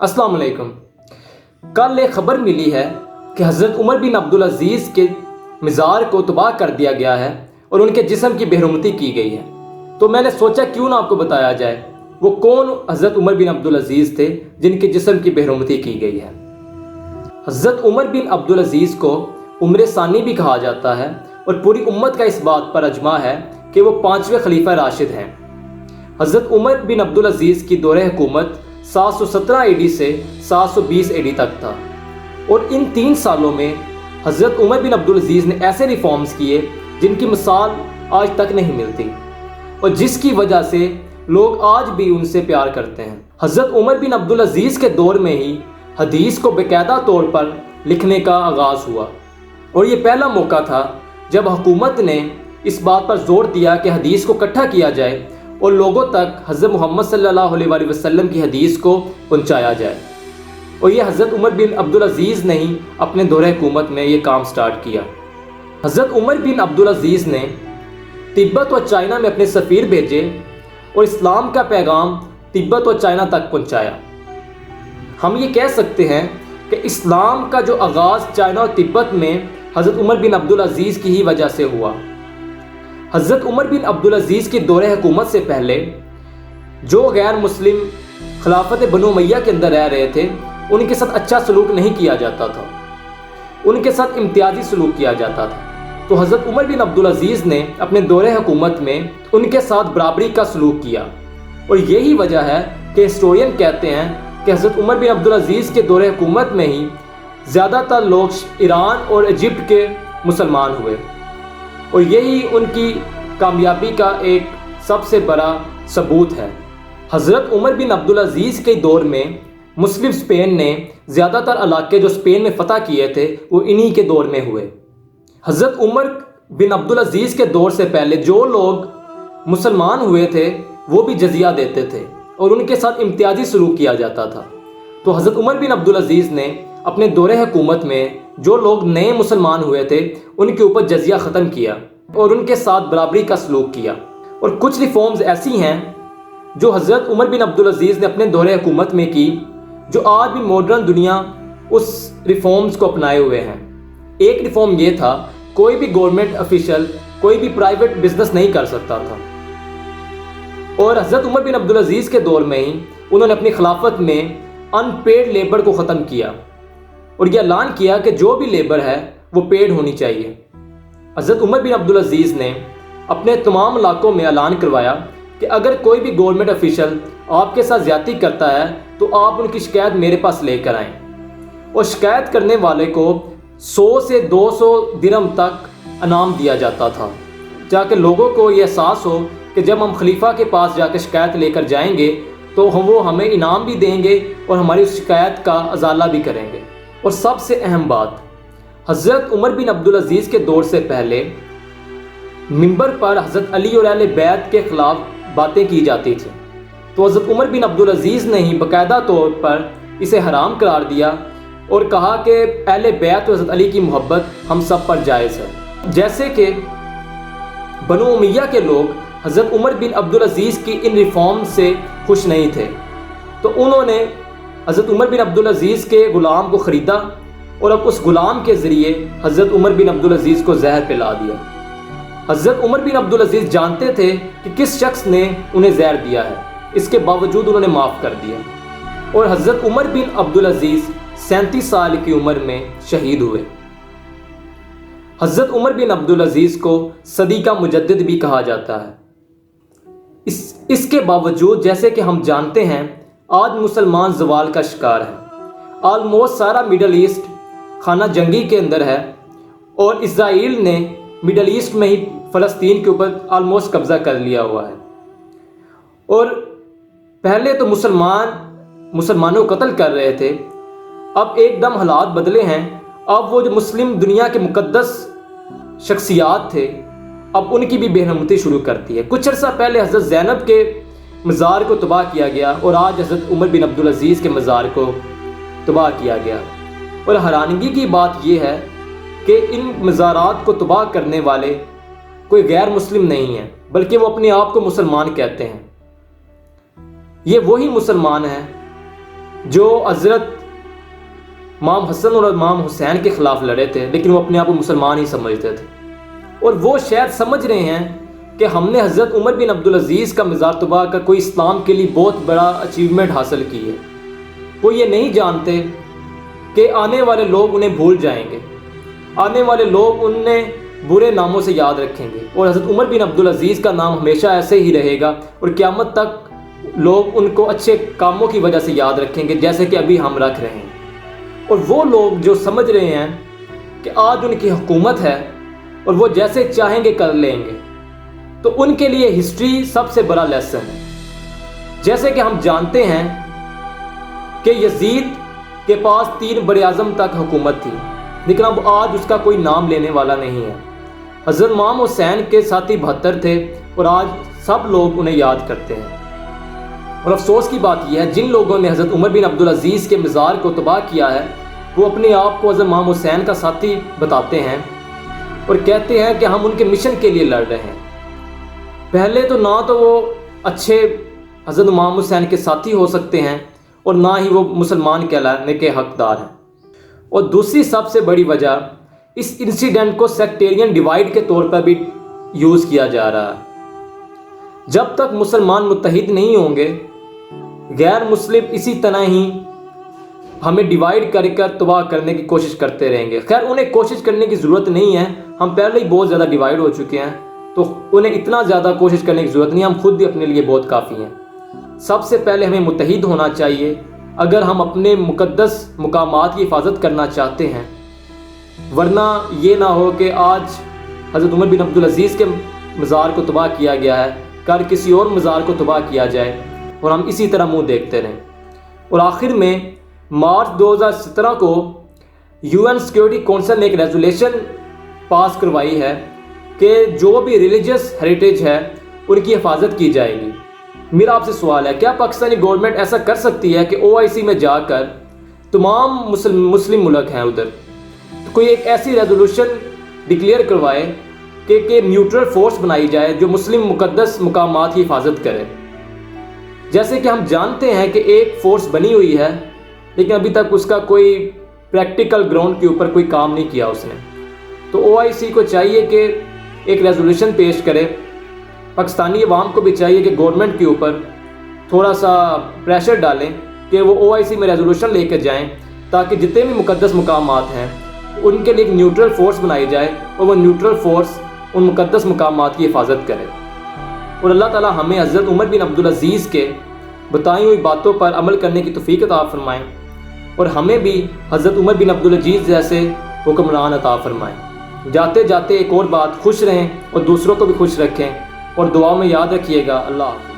अस्सलाम वालेकुम। कल एक ख़बर मिली है कि हज़रत उमर बिन अब्दुल अज़ीज़ के मज़ार को तबाह कर दिया गया है और उनके जिस्म की बेरुमती की गई है। तो मैंने सोचा क्यों ना आपको बताया जाए वो कौन हज़रत उमर बिन अब्दुल अज़ीज़ थे जिनके जिस्म की बेरुमती की गई है। हज़रत उमर बिन अब्दुल अज़ीज़ को उम्र सानी भी कहा जाता है और पूरी उम्मत का इस बात पर अजमा है कि वो 5वें खलीफा राशिद हैं। हज़रत उमर बिन अब्दुल अज़ीज़ की दौरे हुकूमत 717 AD से 720 AD तक था और इन 3 सालों में हज़रत उमर बिन अब्दुल अज़ीज़ ने ऐसे रिफॉर्म्स किए जिनकी मिसाल आज तक नहीं मिलती और जिसकी वजह से लोग आज भी उनसे प्यार करते हैं। हज़रत उमर बिन अब्दुल अज़ीज़ के दौर में ही हदीस को बाकायदा तौर पर लिखने का आगाज़ हुआ और ये पहला मौका था जब हुकूमत ने इस बात पर जोर दिया कि हदीस को इकट्ठा किया जाए और लोगों तक हज़रत मोहम्मद सल्लल्लाहु अलैहि वसल्लम की हदीस को पहुंचाया जाए। और ये हज़रत उमर बिन अब्दुल अज़ीज़ ने ही अपने दौरे हुकूमत में ये काम स्टार्ट किया। हज़रत उमर बिन अब्दुल अज़ीज़ ने तिब्बत और चाइना में अपने सफ़ीर भेजे और इस्लाम का पैगाम तिब्बत और चाइना तक पहुंचाया। हम ये कह सकते हैं कि इस्लाम का जो आगाज़ चाइना और तिब्बत में हज़रत उमर बिन अब्दुल अज़ीज़ की ही वजह से हुआ। हज़रत उमर बिन अब्दुल अज़ीज़ की दौरे हुकूमत से पहले जो गैर मुस्लिम खिलाफत बनु उमय्या के अंदर रह रहे थे उनके साथ अच्छा सलूक नहीं किया जाता था, उनके साथ इम्तियाजी सलूक किया जाता था। तो हज़रत उमर बिन अब्दुल अज़ीज़ ने अपने दौरे हुकूमत में उनके साथ बराबरी का सलूक किया और यही वजह है कि हिस्टोरियन कहते हैं कि हज़रत उमर बिन अब्दुल अज़ीज़ के दौरे हुकूमत में ही ज़्यादातर लोग ईरान और इजिप्ट के मुसलमान हुए और यही उनकी कामयाबी का एक सबसे बड़ा सबूत है। हज़रत उमर बिन अब्दुल अज़ीज़ के दौर में मुस्लिम स्पेन ने ज़्यादातर इलाके जो स्पेन में फ़तह किए थे वो इन्हीं के दौर में हुए। हज़रत उमर बिन अब्दुल अज़ीज़ के दौर से पहले जो लोग मुसलमान हुए थे वो भी जजिया देते थे और उनके साथ इम्तियाजी सलूक किया जाता था। तो हज़रत उमर बिन अब्दुल अज़ीज़ ने अपने दौरे हुकूमत में जो लोग नए मुसलमान हुए थे उनके ऊपर जजिया ख़त्म किया और उनके साथ बराबरी का सलूक किया। और कुछ रिफॉर्म्स ऐसी हैं जो हज़रत उमर बिन अब्दुल अज़ीज़ ने अपने दौरे हुकूमत में की जो आज भी मॉडर्न दुनिया उस रिफॉर्म्स को अपनाए हुए हैं। एक रिफॉर्म ये था, कोई भी गवर्नमेंट ऑफिशियल कोई भी प्राइवेट बिजनेस नहीं कर सकता था और हज़रत उमर बिन अब्दुल अज़ीज़ के दौर में ही उन्होंने अपनी खिलाफत में अनपेड लेबर को ख़त्म किया और यह ऐलान किया कि जो भी लेबर है वो पेड होनी चाहिए। हज़रत उमर बिन अब्दुल अज़ीज़ ने अपने तमाम इलाकों में ऐलान करवाया कि अगर कोई भी गवर्नमेंट ऑफिशियल आपके साथ ज़्यादती करता है तो आप उनकी शिकायत मेरे पास लेकर आएँ और शिकायत करने वाले को 100 से 200 दिरहम तक इनाम दिया जाता था, ताकि लोगों को ये एहसास हो कि जब हम खलीफा के पास जाकर शिकायत लेकर जाएंगे तो वो हमें इनाम भी देंगे और हमारी उस शिकायत का अजाला भी करेंगे। और सबसे अहम बात, हज़रत उमर बिन अब्दुल अज़ीज़ के दौर से पहले मिंबर पर हज़रत अली और अहले बैत के ख़िलाफ़ बातें की जाती थी, तो हज़रत उमर बिन अब्दुल अज़ीज़ ने ही बाकायदा तौर पर इसे हराम करार दिया और कहा कि अहले बैत और हज़रत अली की मोहब्बत हम सब पर जायज़ है। जैसे कि बनु उमय्या के लोग हज़रत उमर बिन अब्दुल अज़ीज़ की इन रिफॉर्म से खुश नहीं थे, तो उन्होंने हज़रत उमर बिन अब्दुल अज़ीज़ के ग़ुलाम को ख़रीदा और अब उस ग़ुलाम के ज़रिए हज़रत उमर बिन अब्दुल अज़ीज़ को जहर पिला दिया। हज़रत उमर बिन अब्दुल अज़ीज़ जानते थे कि किस शख्स ने उन्हें जहर दिया है, इसके बावजूद उन्होंने माफ़ कर दिया और हज़रत उमर बिन अब्दुल अज़ीज़ 37 साल की उम्र में शहीद हुए। हज़रत उमर बिन अब्दुल अज़ीज़ को सदी का मुजद्दिद भी कहा जाता है। इसके बावजूद जैसे कि हम जानते हैं आज मुसलमान ज़वाल का शिकार है। ऑलमोस्ट सारा मिडल ईस्ट खाना जंगी के अंदर है और इज़राइल ने मिडल ईस्ट में ही फ़लस्तीन के ऊपर ऑलमोस्ट कब्ज़ा कर लिया हुआ है और पहले तो मुसलमानों को कत्ल कर रहे थे, अब एकदम हालात बदले हैं। अब वो जो मुस्लिम दुनिया के मुक़द्दस शख्सियात थे अब उनकी भी बेरहमती शुरू करती है। कुछ अर्सा पहले हज़रत ज़ैनब के मज़ार को तबाह किया गया और आज हज़रत उमर बिन अब्दुल अज़ीज़ के मज़ार को तबाह किया गया और हैरानगी की बात यह है कि इन मज़ारात को तबाह करने वाले कोई गैर मुस्लिम नहीं है बल्कि वो अपने आप को मुसलमान कहते हैं। ये वही मुसलमान हैं جو حضرت امام حسن اور امام حسین کے خلاف لڑے تھے، لیکن وہ اپنے آپ کو مسلمان ہی سمجھتے تھے، اور وہ شاید سمجھ رہے ہیں کہ ہم نے حضرت عمر بن عبدالعزیز کا مزار طباع کر کوئی اسلام کے لیے بہت بڑا اچیومنٹ حاصل کی ہے۔ وہ یہ نہیں جانتے کہ آنے والے لوگ انہیں بھول جائیں گے، آنے والے لوگ انہیں برے ناموں سے یاد رکھیں گے، اور حضرت عمر بن عبدالعزیز کا نام ہمیشہ ایسے ہی رہے گا، اور قیامت تک لوگ ان کو اچھے کاموں کی وجہ سے یاد رکھیں گے، جیسے کہ ابھی ہم رکھ رہے ہیں۔ اور وہ لوگ جو سمجھ رہے ہیں کہ آج ان کی حکومت ہے اور وہ جیسے چاہیں گے کر لیں گے، تو ان کے لیے ہسٹری سب سے بڑا لیسن ہے۔ جیسے کہ ہم جانتے ہیں کہ یزید کے پاس 3 بڑے اعظم تک حکومت تھی، لیکن اب آج اس کا کوئی نام لینے والا نہیں ہے۔ حضرت امام حسین کے ساتھی 72 تھے، اور آج سب لوگ انہیں یاد کرتے ہیں۔ اور افسوس کی بات یہ ہے، جن لوگوں نے حضرت عمر بن عبدالعزیز کے مزار کو تباہ کیا ہے، وہ اپنے آپ کو حضرت امام حسین کا ساتھی بتاتے ہیں اور کہتے ہیں کہ ہم ان کے مشن کے لیے لڑ رہے ہیں۔ پہلے تو نہ تو وہ اچھے حضرت امام حسین کے ساتھی ہو سکتے ہیں، اور نہ ہی وہ مسلمان کہلانے کے حقدار ہیں۔ اور دوسری سب سے بڑی وجہ، اس انسیڈنٹ کو سیکٹیرین ڈیوائیڈ کے طور پر بھی یوز کیا جا رہا ہے۔ جب تک مسلمان متحد نہیں ہوں گے، غیر مسلم اسی طرح ہی ہمیں ڈیوائیڈ کر تباہ کرنے کی کوشش کرتے رہیں گے۔ خیر، انہیں کوشش کرنے کی ضرورت نہیں ہے، ہم پہلے ہی بہت زیادہ ڈیوائیڈ ہو چکے ہیں، تو انہیں اتنا زیادہ کوشش کرنے کی ضرورت نہیں، ہم خود بھی اپنے لیے بہت کافی ہیں۔ سب سے پہلے ہمیں متحد ہونا چاہیے اگر ہم اپنے مقدس مقامات کی حفاظت کرنا چاہتے ہیں، ورنہ یہ نہ ہو کہ آج حضرت عمر بن عبدالعزیز کے مزار کو تباہ کیا گیا ہے، کل کسی اور مزار کو تباہ کیا جائے اور ہم اسی طرح منہ دیکھتے رہیں۔ اور آخر میں مارچ 2017 کو UN سیکیورٹی کونسل نے ایک ریزولیشن پاس کروائی ہے کہ جو بھی ریلیجس ہیریٹیج ہے ان کی حفاظت کی جائے گی۔ میرا آپ سے سوال ہے، کیا پاکستانی گورنمنٹ ایسا کر سکتی ہے کہ OIC میں جا کر تمام مسلم ملک ہیں ادھر، تو کوئی ایک ایسی ریزولوشن ڈکلیئر کروائے کہ نیوٹرل فورس بنائی جائے جو مسلم مقدس مقامات کی حفاظت کرے؟ جیسے کہ ہم جانتے ہیں کہ ایک فورس بنی ہوئی ہے، لیکن ابھی تک اس کا کوئی پریکٹیکل گراؤنڈ کے اوپر کوئی کام نہیں کیا اس نے۔ تو OIC کو چاہیے کہ ایک ریزولوشن پیش کرے، پاکستانی عوام کو بھی چاہیے کہ گورنمنٹ کے اوپر تھوڑا سا پریشر ڈالیں کہ وہ OIC میں ریزولوشن لے کے جائیں، تاکہ جتنے بھی مقدس مقامات ہیں ان کے لیے ایک نیوٹرل فورس بنائی جائے، اور وہ نیوٹرل فورس ان مقدس مقامات کی حفاظت کرے۔ اور اللہ تعالی ہمیں حضرت عمر بن عبدالعزیز کے بتائی ہوئی باتوں پر عمل کرنے کی توفیق عطا فرمائیں، اور ہمیں بھی حضرت عمر بن عبدالعزیز جیسے حکمران عطا فرمائیں۔ جاتے جاتے ایک اور بات، خوش رہیں اور دوسروں کو بھی خوش رکھیں، اور دعاؤں میں یاد رکھیے گا۔ اللہ حافظ۔